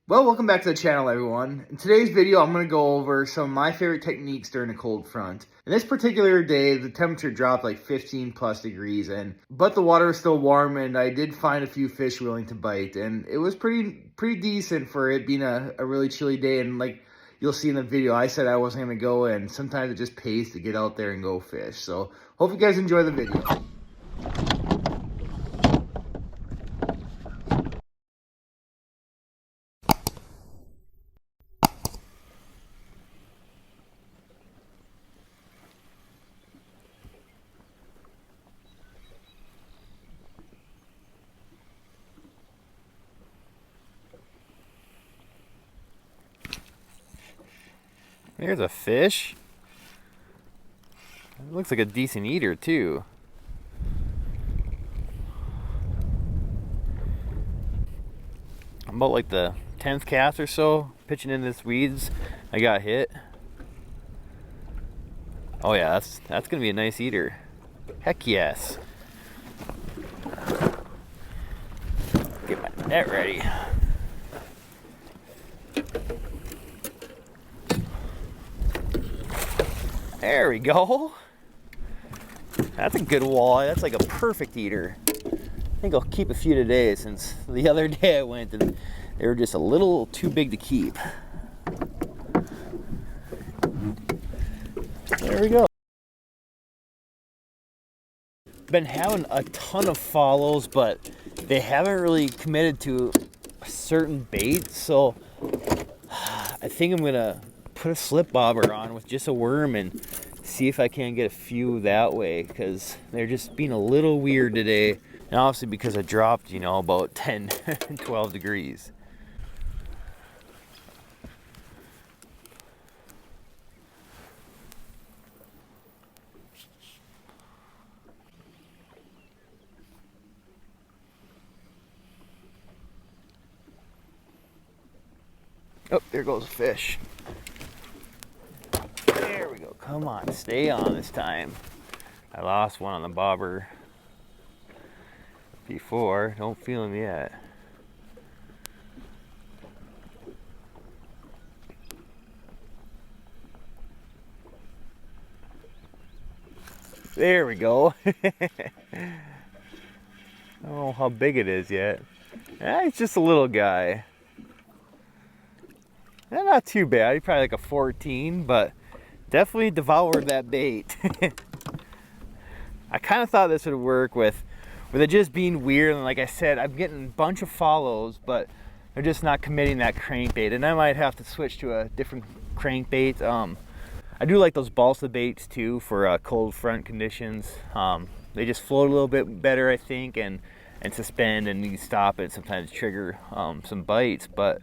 Well, welcome back to the channel, everyone. In today's video, I'm going to go over some of my favorite techniques during a cold front. In this particular day, the temperature dropped like 15 plus degrees, but the water was still warm, and I did find a few fish willing to bite, and it was pretty decent for it being a really chilly day. And like you'll see in the video, I said I wasn't going to go, and sometimes it just pays to get out there and go fish. So hope you guys enjoy the video. There's a fish. It looks like a decent eater too. About like the 10th cast or so, pitching in this weeds, I got hit. Oh yeah, that's gonna be a nice eater. Heck yes. Get my net ready. There we go. That's a good walleye. That's like a perfect eater. I think I'll keep a few today, since the other day I went and they were just a little too big to keep. There we go. Been having a ton of follows, but they haven't really committed to a certain bait, so I think I'm gonna put a slip bobber on with just a worm and see if I can get a few that way, because they're just being a little weird today. And obviously because I dropped, about 10, 12 degrees. Oh, there goes a fish. There we go. Come on, stay on this time. I lost one on the bobber before. Don't feel him yet. There we go. I don't know how big it is yet. It's just a little guy. Not too bad. He's probably like a 14, but definitely devoured that bait. I kind of thought this would work with it just being weird, and like I said, I'm getting a bunch of follows, but they're just not committing that crankbait, and I might have to switch to a different crankbait. I do like those balsa baits too for cold front conditions. They just float a little bit better, I think, and suspend, and you stop it, sometimes trigger some bites. But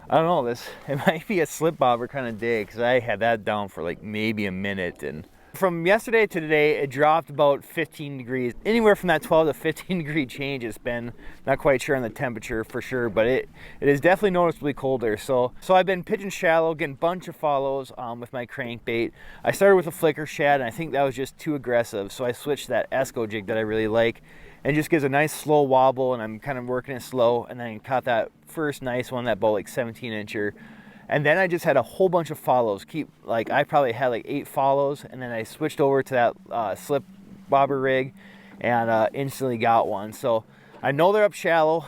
I don't know, it might be a slip bobber kind of day, because I had that down for like maybe a minute, and from yesterday to today, it dropped about 15 degrees. Anywhere from that 12 to 15 degree change it's been. Not quite sure on the temperature for sure, but it is definitely noticeably colder. So I've been pitching shallow, getting a bunch of follows with my crankbait. I started with a flicker shad, and I think that was just too aggressive, so I switched to that Esco jig that I really like. And it just gives a nice slow wobble, and I'm kind of working it slow, and then caught that first nice one, that about like 17 incher. And then I just had a whole bunch of follows. I probably had like 8 follows, and then I switched over to that slip bobber rig, and instantly got one. So I know they're up shallow.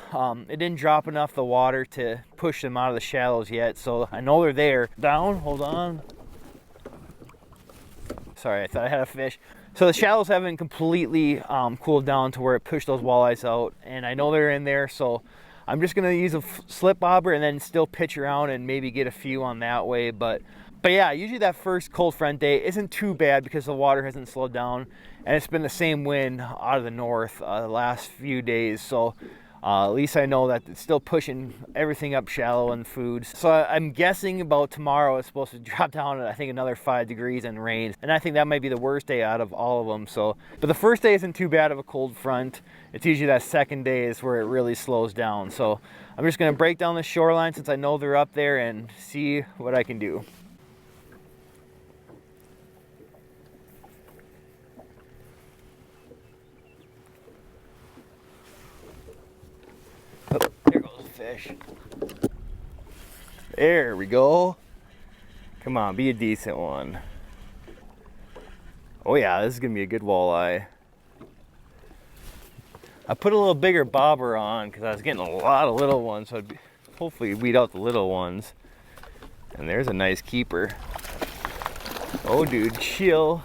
It didn't drop enough the water to push them out of the shallows yet, so I know they're there. Down, hold on. Sorry, I thought I had a fish. So the shallows haven't completely cooled down to where it pushed those walleyes out, and I know they're in there, so I'm just gonna use a slip bobber and then still pitch around and maybe get a few on that way. But yeah, usually that first cold front day isn't too bad because the water hasn't slowed down, and it's been the same wind out of the north the last few days. So at least I know that it's still pushing everything up shallow and food. So I'm guessing about tomorrow it's supposed to drop down, I think, another 5 degrees and rain. And I think that might be the worst day out of all of them. So, but the first day isn't too bad of a cold front. It's usually that second day is where it really slows down. So I'm just gonna break down the shoreline since I know they're up there and see what I can do. Oh, there goes the fish. There we go. Come on, be a decent one. Oh yeah, this is gonna be a good walleye. I put a little bigger bobber on because I was getting a lot of little ones, so I'd hopefully weed out the little ones. And there's a nice keeper. Oh dude, chill.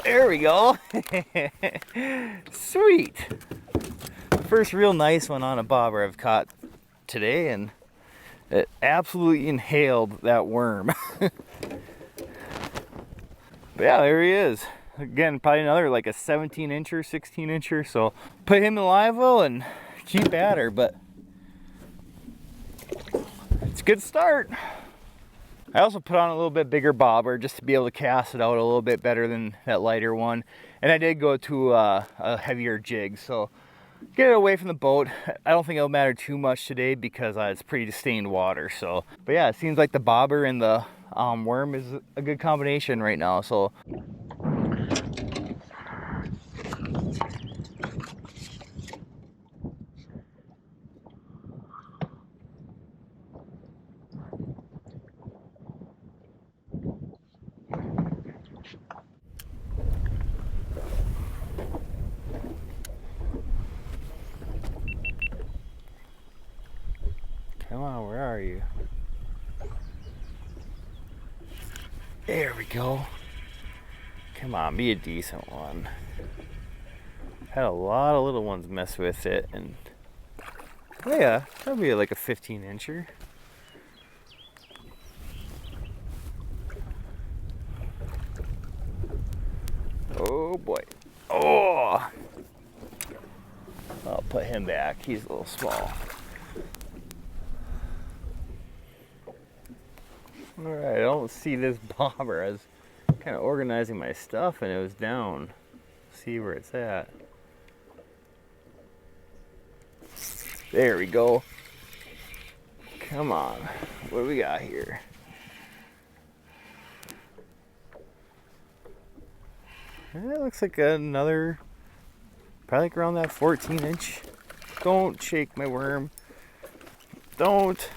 There we go. Sweet. First real nice one on a bobber I've caught today, and it absolutely inhaled that worm. But yeah, there he is. Again, probably another like a 17 incher, 16 incher. So put him in live well and keep at her, but it's a good start. I also put on a little bit bigger bobber just to be able to cast it out a little bit better than that lighter one. And I did go to a heavier jig, so get it away from the boat. I don't think it'll matter too much today because it's pretty stained water. So, but yeah, it seems like the bobber and the worm is a good combination right now. So. Come on, where are you? There we go. Come on, be a decent one. Had a lot of little ones mess with it, and oh yeah, probably like a 15 incher. Oh boy. Oh! I'll put him back. He's a little small. Alright, I don't see this bobber. I was kind of organizing my stuff and it was down. See where it's at. There we go. Come on. What do we got here? It looks like another, probably like around that 14 inch. Don't shake my worm. Don't.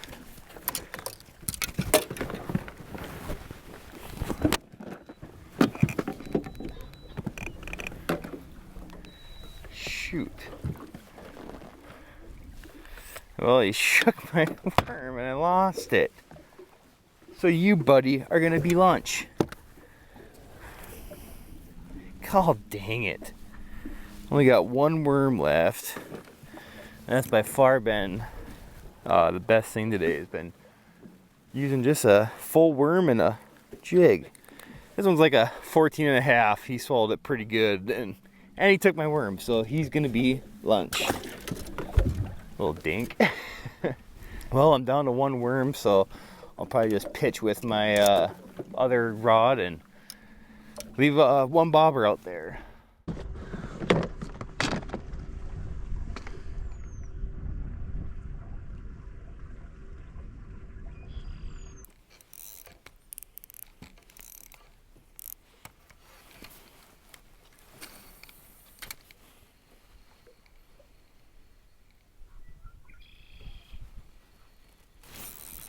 Shoot. Well, he shook my worm and I lost it. So you, buddy, are gonna be lunch. God dang it. Only got one worm left. And that's by far been the best thing today. Has been using just a full worm and a jig. This one's like a 14 and a half. He swallowed it pretty good. And he took my worm, so he's gonna be lunch. Little dink. Well, I'm down to one worm, so I'll probably just pitch with my other rod and leave one bobber out there.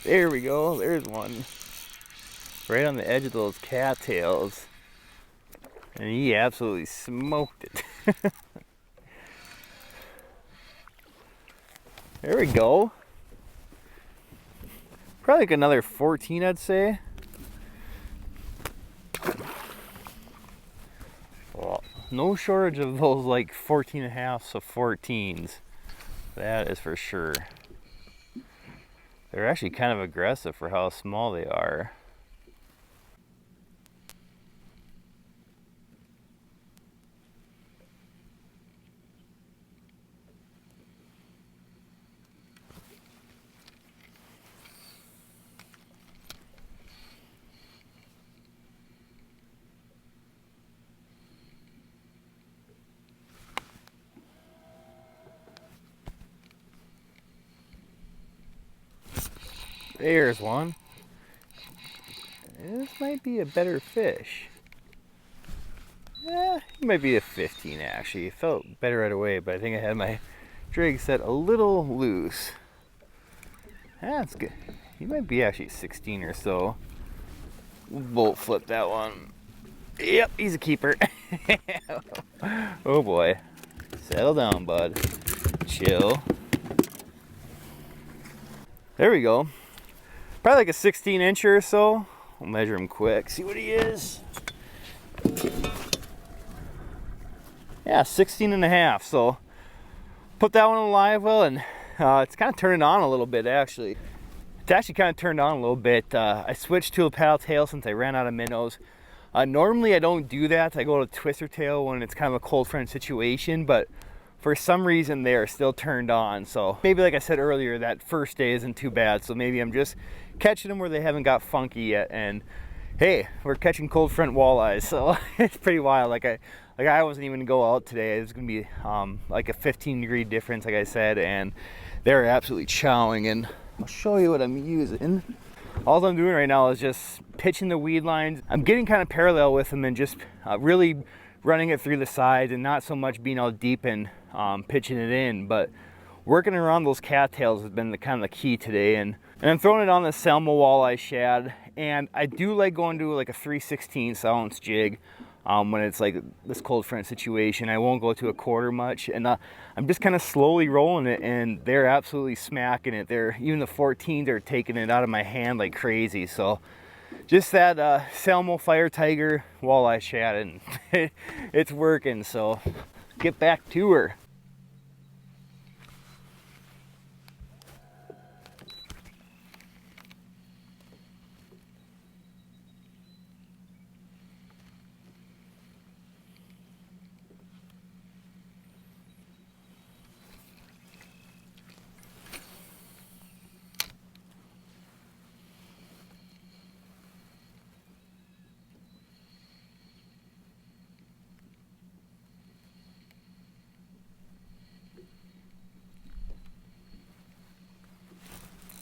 There we go, there's one. Right on the edge of those cattails. And he absolutely smoked it. There we go. Probably like another 14, I'd say. Well, no shortage of those like 14 and a half to 14s. That is for sure. They're actually kind of aggressive for how small they are. There's one. This might be a better fish. Yeah, he might be a 15 actually. It felt better right away, but I think I had my drag set a little loose. Yeah, that's good. He might be actually 16 or so. We'll bolt flip that one. Yep, he's a keeper. Oh boy. Settle down, bud. Chill. There we go. Probably like a 16-incher or so. We'll measure him quick, see what he is. Yeah, 16 and a half. So put that one in the live well, and it's kind of turning on a little bit actually. It's actually kind of turned on a little bit. I switched to a paddle tail since I ran out of minnows. Normally I don't do that. I go to twister tail when it's kind of a cold front situation, but for some reason they are still turned on. So maybe, like I said earlier, that first day isn't too bad. So maybe I'm just catching them where they haven't got funky yet. And hey, we're catching cold front walleyes, so it's pretty wild. Like I wasn't even gonna go out today. It's gonna be like a 15-degree difference, like I said, and they're absolutely chowing. And I'll show you what I'm using. All I'm doing right now is just pitching the weed lines. I'm getting kind of parallel with them and just really running it through the sides, and not so much being all deep and pitching it in, but working around those cattails has been the kind of the key today. And I'm throwing it on the Selma walleye shad, and I do like going to like a 3/16 ounce jig when it's like this cold front situation. I won't go to a quarter much, and I'm just kind of slowly rolling it, and they're absolutely smacking it. Even the 14s are taking it out of my hand like crazy. So just that Selma Fire Tiger walleye shad, and it's working. So get back to her.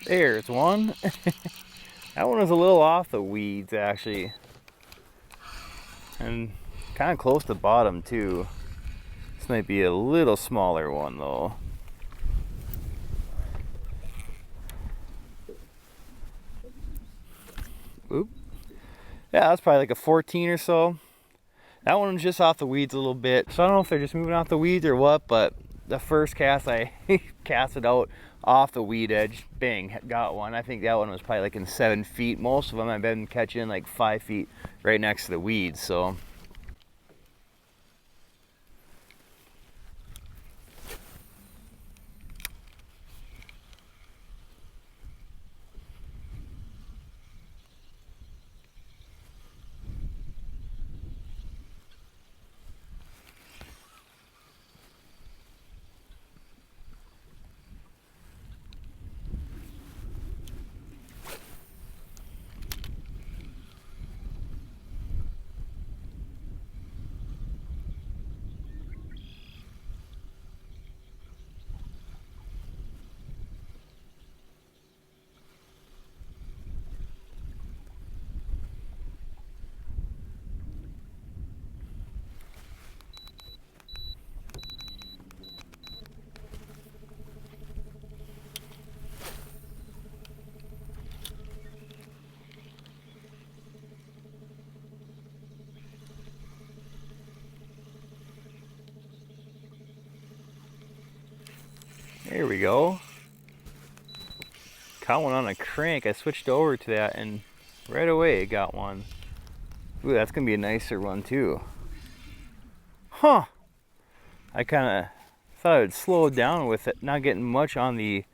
There's one. That one was a little off the weeds actually, and kind of close to bottom too. This might be a little smaller one though. Oop. Yeah, that's probably like a 14 or so. That one was just off the weeds a little bit. So I don't know if they're just moving off the weeds or what, but the first cast I cast it out off the weed edge, bang, got one. I think that one was probably like in 7 feet. Most of them I've been catching like 5 feet right next to the weeds. So there we go. Caught one on a crank. I switched over to that and right away it got one. Ooh, that's gonna be a nicer one too. Huh. I kind of thought I would slow down with it, not getting much on the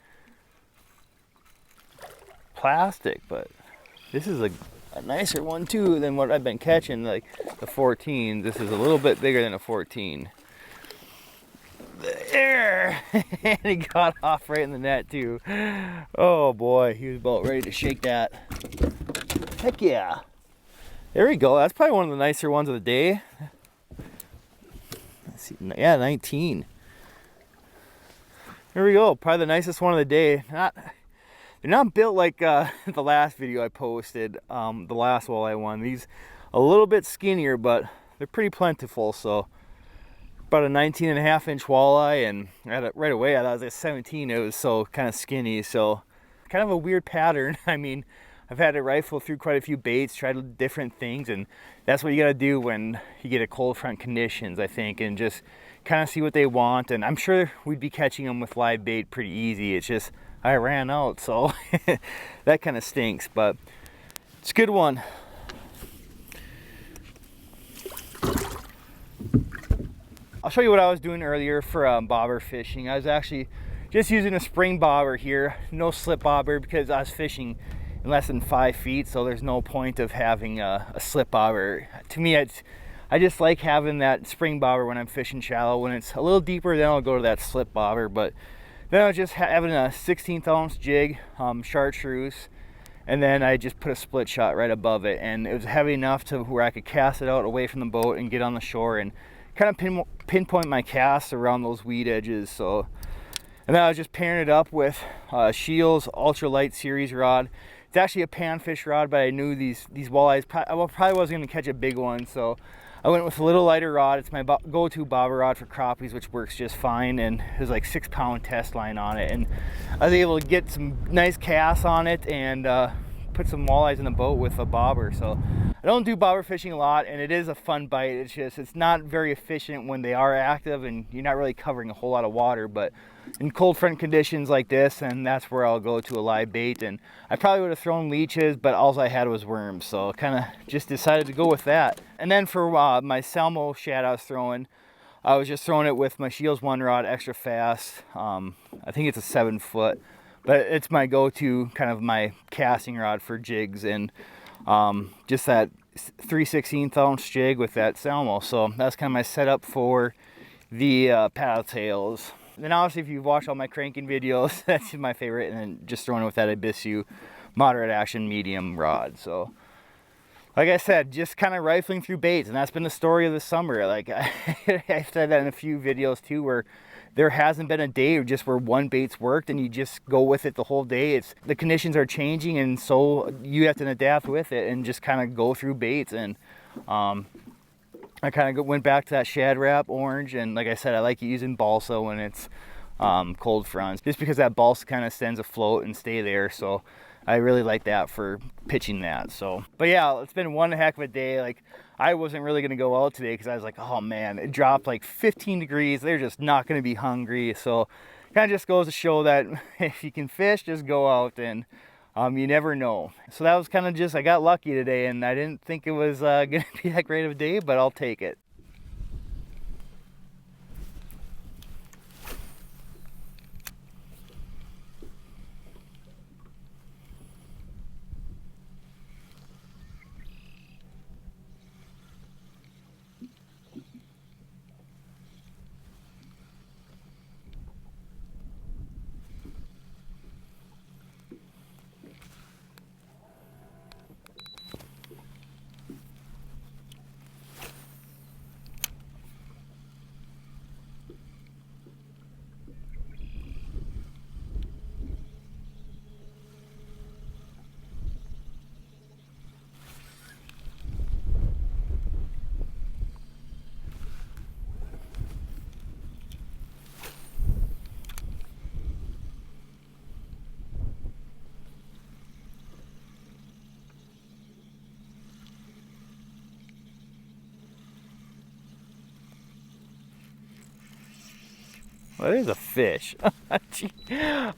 plastic, but this is a nicer one too than what I've been catching, like the 14. This is a little bit bigger than a 14. There! And he got off right in the net too. Oh boy, he was about ready to shake that. Heck yeah. There we go. That's probably one of the nicer ones of the day. Let's see. Yeah, 19. There we go. Probably the nicest one of the day. They're not built like the last video I posted, the last walleye one. These a little bit skinnier, but they're pretty plentiful. So about a 19.5-inch walleye, and right away I thought it was a 17. It was so kind of skinny. So kind of a weird pattern. I mean, I've had to rifle through quite a few baits, tried different things, and that's what you gotta do when you get a cold front conditions, I think, and just kind of see what they want. And I'm sure we'd be catching them with live bait pretty easy. It's just I ran out, so that kind of stinks, but it's a good one. I'll show you what I was doing earlier for bobber fishing. I was actually just using a spring bobber here, no slip bobber, because I was fishing in less than 5 feet, so there's no point of having a slip bobber. To me, I just like having that spring bobber when I'm fishing shallow. When it's a little deeper, then I'll go to that slip bobber. But then I was just having a 1/16 ounce jig, chartreuse, and then I just put a split shot right above it, and it was heavy enough to where I could cast it out away from the boat and get on the shore and kind of pinpoint my cast around those weed edges. So, and then I was just pairing it up with Shields ultralight series rod. It's actually a panfish rod, but I knew these walleyes probably wasn't going to catch a big one, so I went with a little lighter rod. It's my go-to bobber rod for crappies, which works just fine, and there's like 6-pound test line on it, and I was able to get some nice casts on it and put some walleyes in the boat with a bobber. So I don't do bobber fishing a lot, and it is a fun bite. It's not very efficient when they are active and you're not really covering a whole lot of water, but in cold front conditions like this, and that's where I'll go to a live bait. And I probably would have thrown leeches, but all I had was worms, so kind of just decided to go with that. And then for my Salmo shad I was throwing, I was just throwing it with my Shields 1 rod extra fast. I think it's a 7-foot, but it's my go-to kind of my casting rod for jigs, and just that 3/16 ounce jig with that Salmo. So that's kind of my setup for the paddle tails. And then obviously if you've watched all my cranking videos, that's my favorite, and then just throwing it with that Abyssu moderate action medium rod. So like I said, just kind of rifling through baits, and that's been the story of the summer. Like I said that in a few videos too, where there hasn't been a day just where one bait's worked and you just go with it the whole day. It's the conditions are changing, and so you have to adapt with it and just kind of go through baits. And I kind of went back to that shad wrap orange, and like I said, I like using balsa when it's cold fronts, just because that balsa kind of stands afloat and stay there. So I really like that for pitching that. So, but yeah, it's been one heck of a day. Like I wasn't really gonna go out today because I was like, oh man, it dropped like 15 degrees. They're just not gonna be hungry. So kind of just goes to show that if you can fish, just go out, and you never know. So that was kind of just, I got lucky today, and I didn't think it was gonna be that great of a day, but I'll take it. Well, it is a fish. I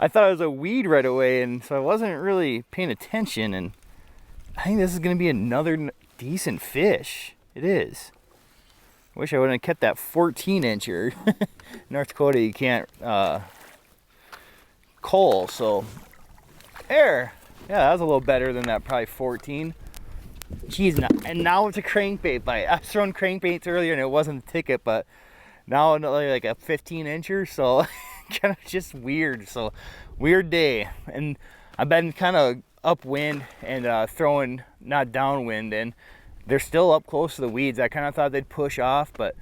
thought it was a weed right away, and so I wasn't really paying attention, and I think this is going to be another decent fish. It is. Wish I wouldn't have kept that 14-incher. North Dakota, you can't cull, so there. Yeah, that was a little better than that, probably 14. Jeez, and now it's a crankbait bite. I was throwing crankbaits earlier, and it wasn't a ticket, but now like a 15-incher, so kind of just weird. So weird day, and I've been kind of upwind and throwing not downwind, and they're still up close to the weeds. I kind of thought they'd push off, but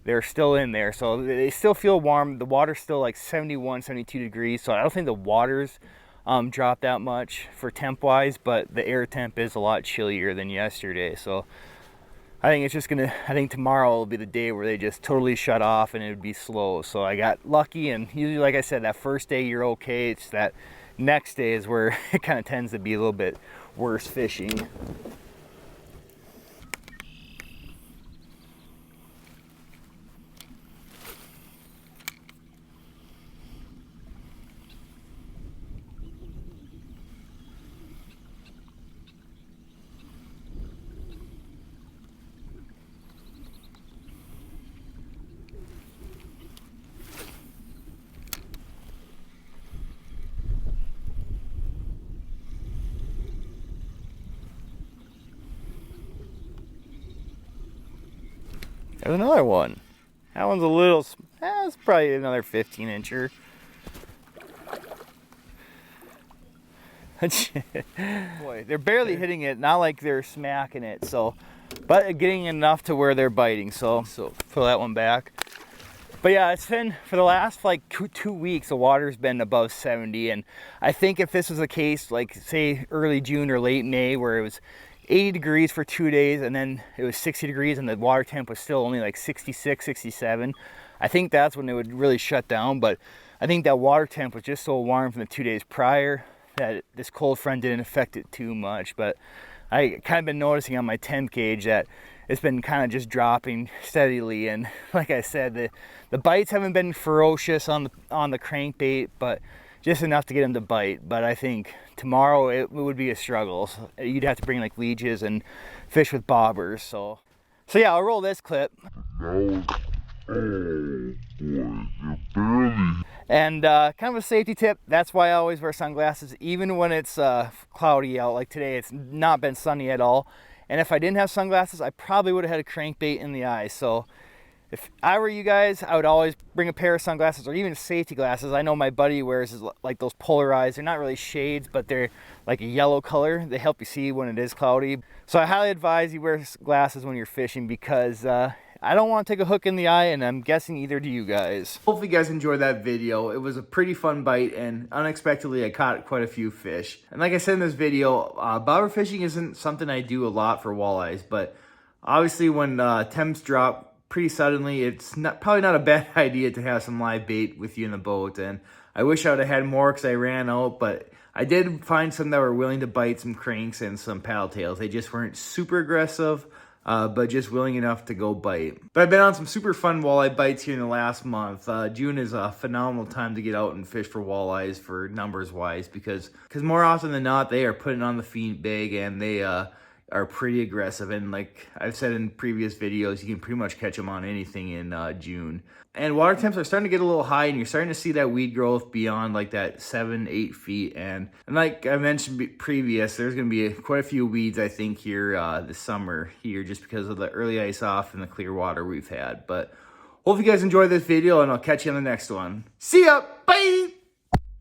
they're still in there, so they still feel warm. The water's still like 71, 72 degrees, so I don't think the water's dropped that much for temp wise, but the air temp is a lot chillier than yesterday. So I think it's just gonna, I think tomorrow will be the day where they just totally shut off and it would be slow. So I got lucky, and usually, like I said, that first day you're okay. It's that next day is where it kind of tends to be a little bit worse fishing. There's another one. That one's a little, it's probably another 15-incher. Boy, they're barely hitting it, not like they're smacking it, so, but getting enough to where they're biting, so pull that one back. But yeah, it's been, for the last like two weeks, the water's been above 70, and I think if this was the case, like say early June or late May, where it was 80 degrees for 2 days and then it was 60 degrees and the water temp was still only like 66, 67, I think that's when it would really shut down. But I think that water temp was just so warm from the 2 days prior that this cold front didn't affect it too much. But I kind of been noticing on my temp gauge that it's been kind of just dropping steadily, and like I said, the bites haven't been ferocious on the crankbait, but just enough to get them to bite. But I think tomorrow it would be a struggle. So you'd have to bring like leeches and fish with bobbers. So yeah, I'll roll this clip. And kind of a safety tip, that's why I always wear sunglasses, even when it's cloudy out. Like today, it's not been sunny at all. And if I didn't have sunglasses, I probably would have had a crankbait in the eye. So if I were you guys, I would always bring a pair of sunglasses or even safety glasses. I know my buddy wears like those polarized. They're not really shades, but they're like a yellow color. They help you see when it is cloudy. So I highly advise you wear glasses when you're fishing, because I don't want to take a hook in the eye, and I'm guessing either do you guys. Hopefully you guys enjoyed that video. It was a pretty fun bite, and unexpectedly I caught quite a few fish. And like I said in this video, bobber fishing isn't something I do a lot for walleyes, but obviously when temps drop pretty suddenly, it's probably not a bad idea to have some live bait with you in the boat. And I wish I would have had more because I ran out, but I did find some that were willing to bite, some cranks and some paddle tails. They just weren't super aggressive, but just willing enough to go bite. But I've been on some super fun walleye bites here in the last month. June is a phenomenal time to get out and fish for walleyes for numbers wise, because more often than not, they are putting on the feed big, and they are pretty aggressive. And like I've said in previous videos, you can pretty much catch them on anything in June. And water temps are starting to get a little high, and you're starting to see that weed growth beyond like that 7-8 feet. And like I mentioned previous, there's going to be quite a few weeds, I think, here this summer here, just because of the early ice off and the clear water we've had. But hope you guys enjoyed this video, and I'll catch you on the next one. See ya! Bye!